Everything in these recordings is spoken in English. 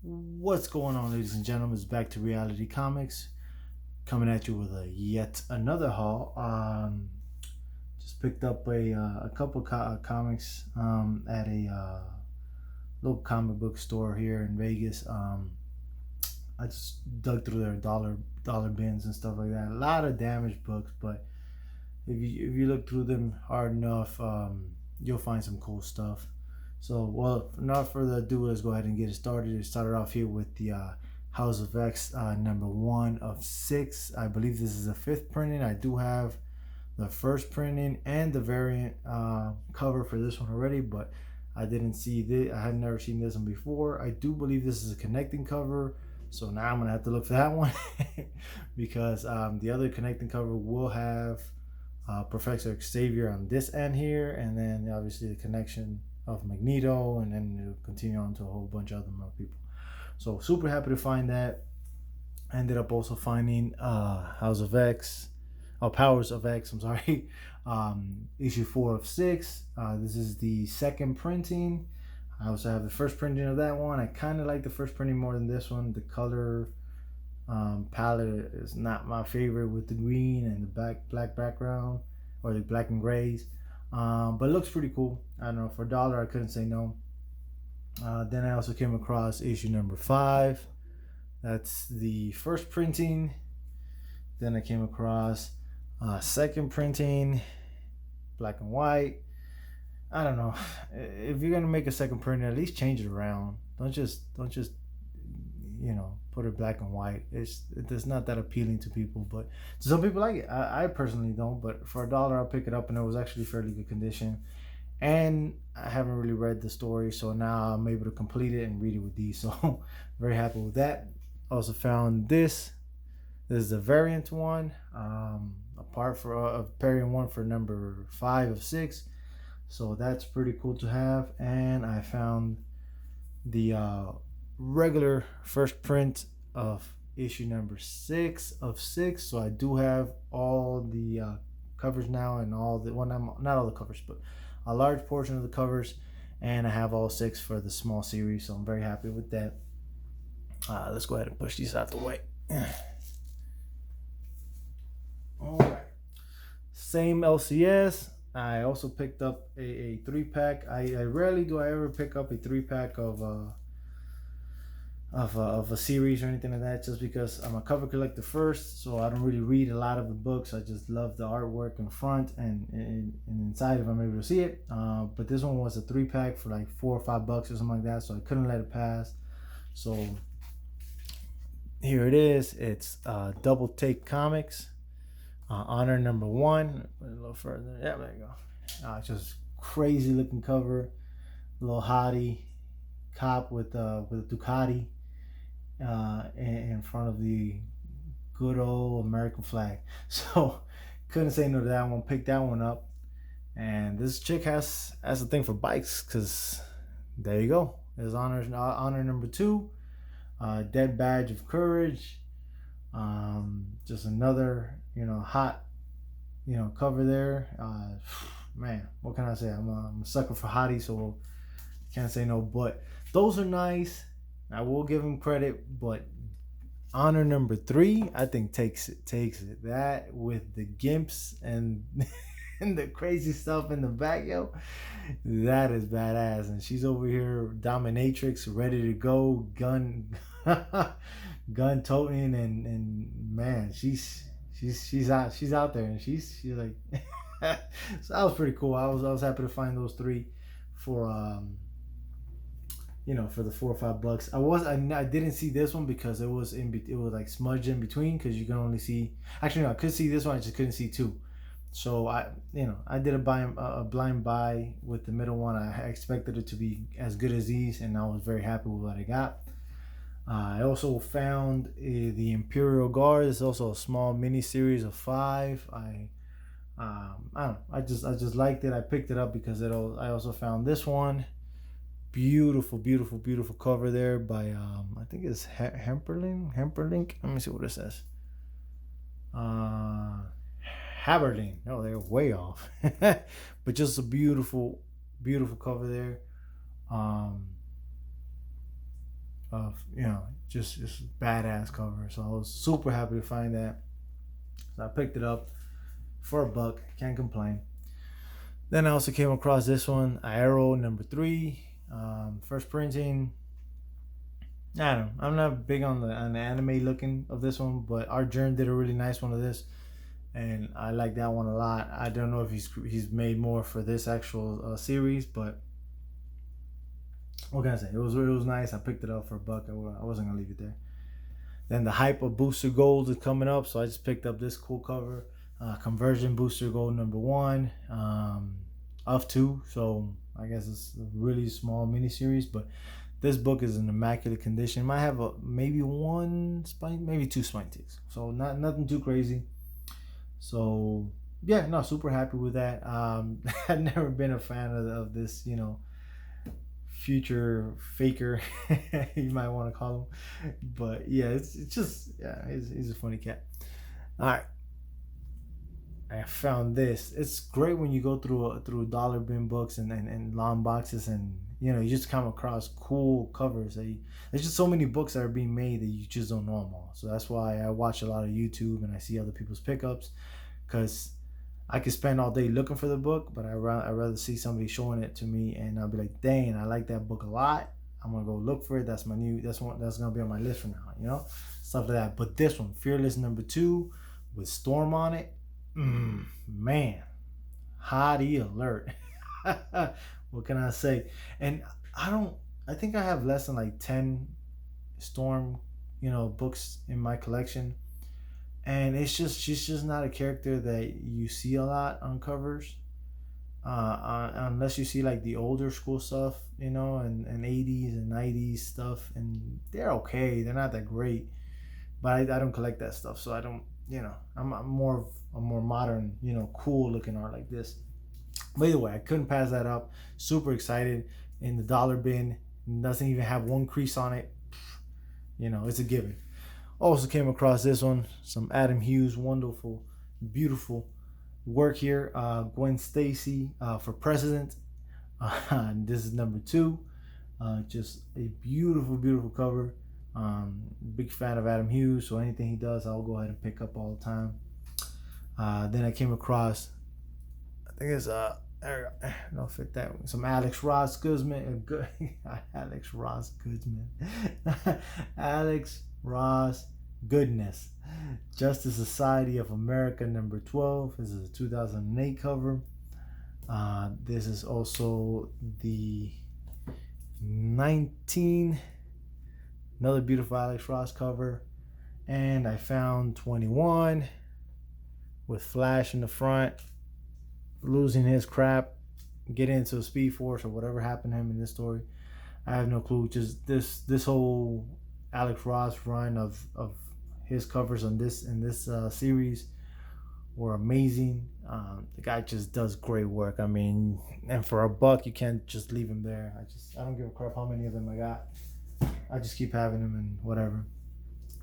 What's going on, ladies and gentlemen? It's back to Reality Comics, coming at you with a yet another haul. Just picked up a couple comics at a local comic book store here in Vegas. I just dug through their dollar bins and stuff like that. A lot of damaged books, but if you look through them hard enough, you'll find some cool stuff. So, well, without further ado, let's go ahead and get it started. It started off here with the House of X number 1 of 6. I believe this is the 5th printing. I do have the first printing and the variant cover for this one already, but I didn't see this. I had never seen this one before. I do believe this is a connecting cover, so now I'm gonna have to look for that one because the other connecting cover will have Professor Xavier on this end here, and then obviously the connection of Magneto, and then it'll continue on to a whole bunch of other more people. So super happy to find that. I ended up also finding House of X, Powers of X. I'm sorry, issue 4 of 6. This is the second printing. I also have the first printing of that one. I kind of like the first printing more than this one. The color palette is not my favorite with the green and the black background, or the black and grays, but it looks pretty cool. I don't know, for $1 I couldn't say no. Then I also came across issue number 5. That's the first printing. Then I came across second printing, black and white. I don't know, if you're gonna make a second printing, at least change it around. Don't just put it black and white. It's not that appealing to people, but some people like it. I personally don't, but for $1 I'll pick it up, and it was actually fairly good condition. And I haven't really read the story, so now I'm able to complete it and read it with these. So very happy with that. Also found this. This is a variant one, apart for a variant one for number 5 of 6. So that's pretty cool to have. And I found the regular first print of issue number 6 of 6. So I do have all the covers now, and all the not all the covers, but a large portion of the covers, and I have all 6 for the small series. So I'm very happy with that. Let's go ahead and push these out the way. All right, same LCS. I also picked up a 3-pack. I rarely do I ever pick up a 3-pack of a series or anything like that, just because I'm a cover collector first, so I don't really read a lot of the books. I just love the artwork in front and inside if I'm able to see it. But this one was a 3-pack for like $4 or $5 or something like that, so I couldn't let it pass. So here it is. It's Double Take Comics, Honor number 1. Put it a little further. Yeah, there you go. Just crazy looking cover. A little hottie cop with a Ducati in front of the good old American flag. So couldn't say no to that one. Picked that one up. And this chick has a thing for bikes, because there you go. There's honor number 2. Dead Badge of Courage. Just another hot cover there. Man, what can I say? I'm a sucker for hotties, so can't say no. But those are nice. I will give him credit, but honor number 3, I think takes it. That with the gimps and and the crazy stuff in the back, yo, that is badass. And she's over here, dominatrix, ready to go, gun toting, and man, she's out there, and she's like so that was pretty cool. I was happy to find those 3 for for the $4 or $5. I didn't see this one because it was like smudged in between, because you can only see, actually no, I could see this one, I just couldn't see 2. So I did a blind buy with the middle one. I expected it to be as good as these, and I was very happy with what I got. I also found the Imperial Guard. It's also a small mini series of 5. I don't know. I just liked it. I picked it up because I also found this one. Beautiful cover there by I think it's Hemperlink. Let me see what it says. Haberlin. No, they're way off. But just a beautiful cover there. you know, just badass cover. So I was super happy to find that. So I picked it up for $1. Can't complain. Then I also came across this one, Arrow #3, first printing. I don't know. I'm not big on the anime looking of this one, but Art Journal did a really nice one of this, and I like that one a lot. I don't know if he's made more for this actual series, but what can I say? It was nice. I picked it up for $1. I wasn't gonna leave it there. Then the hype of Booster Gold is coming up, so I just picked up this cool cover. Conversion Booster Gold #1 of 2, so I guess it's a really small mini series, but this book is in immaculate condition. Might have maybe 1 spine, maybe 2 spine ticks, so nothing too crazy. So yeah, no, super happy with that. I've never been a fan of this, you know, future faker, you might want to call him, but yeah, it's just, yeah, he's a funny cat. All right, I found this. It's great when you go through dollar bin books and long boxes, and you know, you just come across cool covers. There's just so many books that are being made that you just don't know them all. So that's why I watch a lot of YouTube and I see other people's pickups, because I could spend all day looking for the book, but I'd rather see somebody showing it to me, and I'll be like, dang, I like that book a lot. I'm gonna go look for it. That's gonna be on my list from now, you know, stuff like that. But this one, Fearless #2 with Storm on it, man, hottie alert. What can I say? And I think I have less than like 10 Storm, you know, books in my collection, and she's just not a character that you see a lot on covers, unless you see like the older school stuff, you know, and 80s and 90s stuff, and they're okay, they're not that great, but I don't collect that stuff, so I don't, you know, I'm more of a more modern, you know, cool looking art like this. But either way, I couldn't pass that up. Super excited. In the dollar bin, doesn't even have 1 crease on it, you know, it's a given. Also came across this one, some Adam Hughes, wonderful, beautiful work here. Gwen Stacy for President. This is #2. Just a beautiful, beautiful cover. Big fan of Adam Hughes, so anything he does, I'll go ahead and pick up all the time. Then I came across, I think it's don't fit that one. Some Alex Ross Guzman. Alex Ross Goodman. Alex Ross Goodness. Justice Society of America #12. This is a 2008 cover. This is also the 19. Another beautiful Alex Ross cover. And I found 21 with Flash in the front, losing his crap, getting into a Speed Force or whatever happened to him in this story. I have no clue. Just this whole Alex Ross run of his covers in this series were amazing. The guy just does great work. I mean, and for $1, you can't just leave him there. I don't give a crap how many of them I got. I just keep having them and whatever.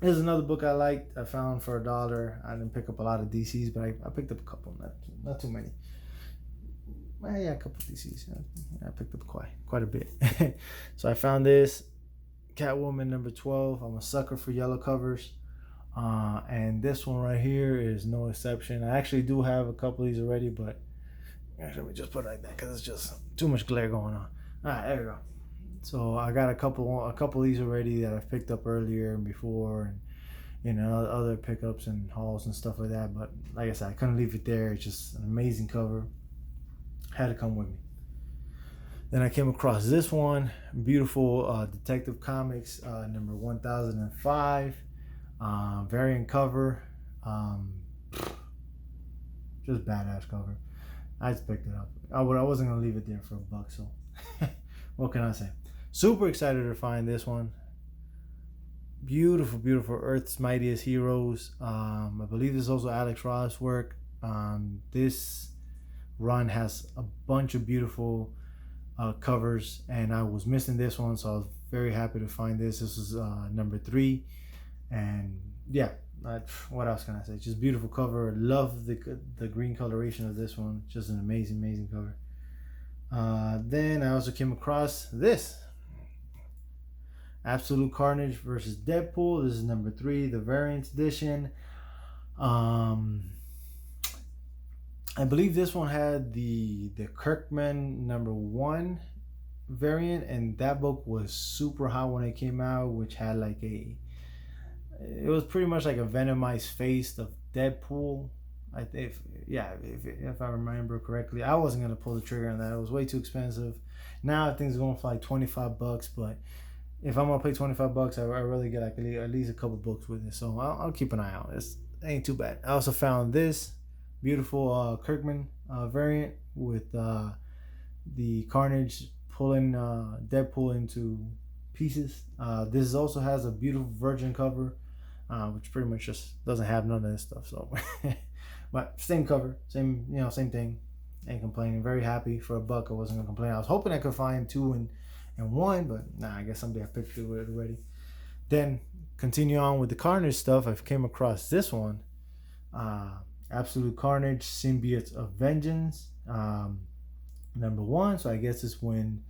Here's another book I liked. I found for $1. I didn't pick up a lot of DCs, but I picked up a couple. Not too many. Well, yeah, a couple DCs. I picked up quite a bit. So I found this Catwoman #12. I'm a sucker for yellow covers, and this one right here is no exception. I actually do have a couple of these already, but let me just put it like that because it's just too much glare going on. All right, there we go. So I got a couple of these already that I've picked up earlier and before, and you know, other pickups and hauls and stuff like that. But like I said, I couldn't leave it there. It's just an amazing cover. Had to come with me. Then I came across this one, beautiful Detective Comics number 1005, variant cover, just badass cover. I just picked it up. I wasn't gonna leave it there for $1, so what can I say? Super excited to find this one. Beautiful, beautiful Earth's Mightiest Heroes. I believe this is also Alex Ross work. This run has a bunch of beautiful covers, and I was missing this one, so I was very happy to find this. This is #3, and yeah, what else can I say? Just beautiful cover. Love the green coloration of this one. Just an amazing cover. Then I also came across this Absolute Carnage versus Deadpool. This is number 3, the variant edition. I believe this one had the Kirkman number 1 variant, and that book was super hot when it came out, which had like it was pretty much like a Venomized face of Deadpool. If I remember correctly. I wasn't gonna pull the trigger on that. It was way too expensive. Now I think it's going for like $25, but if I'm gonna pay $25, I really get like at least a couple books with it. So I'll keep an eye out. It ain't too bad. I also found this beautiful Kirkman variant with the Carnage pulling Deadpool into pieces. This also has a beautiful Virgin cover, which pretty much just doesn't have none of this stuff. So, but same cover, same thing. Ain't complaining. Very happy for $1. I wasn't gonna complain. I was hoping I could find 2 and 1, but nah. I guess someday I picked through it already. Then continue on with the Carnage stuff. I came across this one. Absolute Carnage, Symbiotes of Vengeance, number 1. So I guess it's when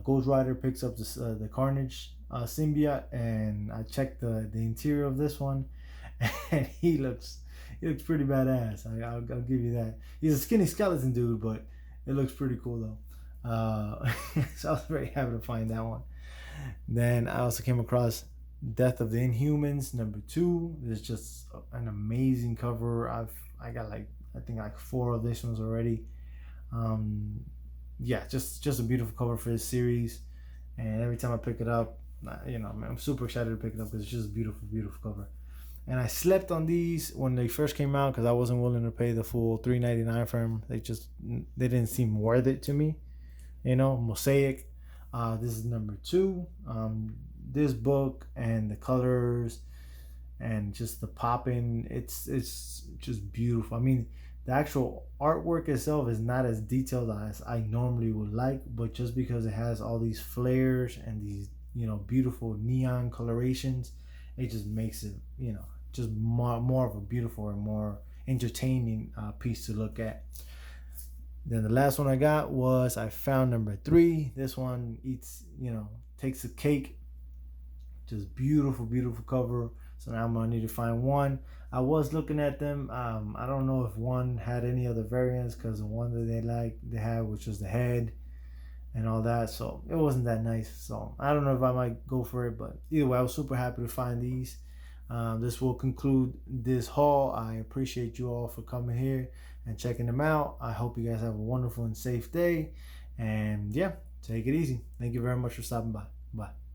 Ghost Rider picks up the Carnage symbiote, and I checked the interior of this one, and he looks pretty badass. I'll give you that. He's a skinny skeleton dude, but it looks pretty cool though. So I was very happy to find that one. Then I also came across Death of the Inhumans, number 2. It's just an amazing cover. I got I think 4 of these ones already. Just a beautiful cover for this series, and every time I pick it up, I'm super excited to pick it up because it's just a beautiful cover. And I slept on these when they first came out because I wasn't willing to pay the full $3.99 for them. They didn't seem worth it to me. Mosaic. This is number 2. This book and the colors and just the popping, it's just beautiful. I mean, the actual artwork itself is not as detailed as I normally would like, but just because it has all these flares and these beautiful neon colorations, it just makes it just more of a beautiful and more entertaining piece to look at. Then the last one I got was, I found number 3. This one takes the cake. Just beautiful cover. So now I'm gonna need to find 1. I was looking at them. I don't know if 1 had any other variants, because the one that they had, which was the head and all that, so it wasn't that nice. So I don't know if I might go for it, but either way, I was super happy to find these. This will conclude this haul. I appreciate you all for coming here and checking them out. I hope you guys have a wonderful and safe day, and yeah, take it easy. Thank you very much for stopping by. Bye.